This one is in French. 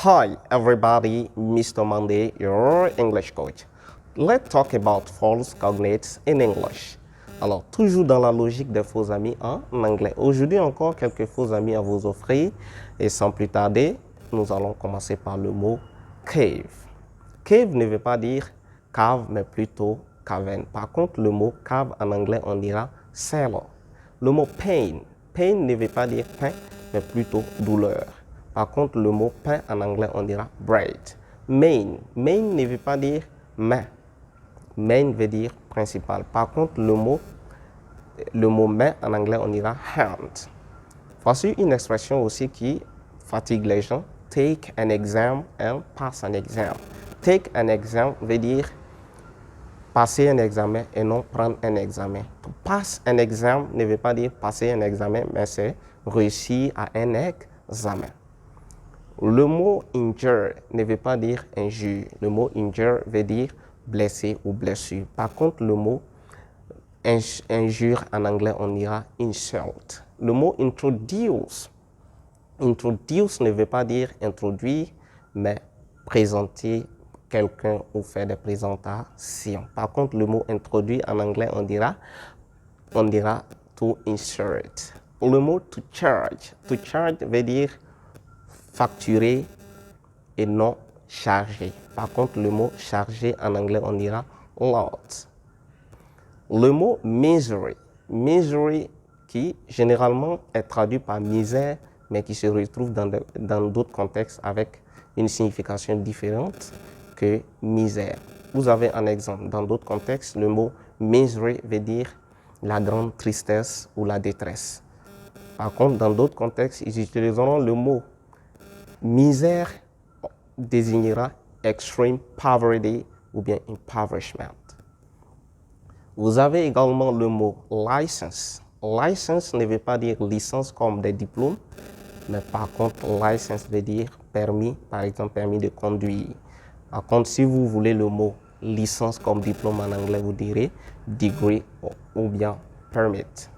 Hi everybody, Mr. Monday, your English coach. Let's talk about false cognates in English. Alors, toujours dans la logique des faux amis en anglais. Aujourd'hui encore, quelques faux amis à vous offrir. Et sans plus tarder, nous allons commencer par le mot cave. Cave ne veut pas dire cave, mais plutôt caverne. Par contre, le mot cave en anglais, on dira cellar. Le mot pain. Pain ne veut pas dire pain, mais plutôt douleur. Par contre, le mot pain en anglais, on dira bread. Main. Main ne veut pas dire main. Main veut dire principal. Par contre, le mot main en anglais, on dira hand. Voici une expression aussi qui fatigue les gens. Take an exam and pass an exam. Take an exam veut dire passer un examen et non prendre un examen. Pass un exam ne veut pas dire passer un examen, mais c'est réussir à un examen. Le mot injure ne veut pas dire injure. Le mot injure veut dire blessé ou blessure. Par contre, le mot injure en anglais, on dira insult. Le mot introduce. Introduce ne veut pas dire introduire, mais présenter quelqu'un ou faire des présentations. Par contre, le mot introduire en anglais, on dira to insert. Le mot to charge. To charge veut dire facturer et non charger. Par contre, le mot charger en anglais, on dira load. Le mot misery. Misery qui généralement est traduit par misère, mais qui se retrouve dans d'autres contextes avec une signification différente que misère. Vous avez un exemple. Dans d'autres contextes, le mot misery veut dire la grande tristesse ou la détresse. Par contre, dans d'autres contextes, ils utiliseront le mot misère désignera extreme poverty ou bien impoverishment. Vous avez également le mot license. License ne veut pas dire licence comme des diplômes, mais par contre, license veut dire permis, par exemple permis de conduire. Par contre, si vous voulez le mot licence comme diplôme en anglais, vous direz degree ou bien permit.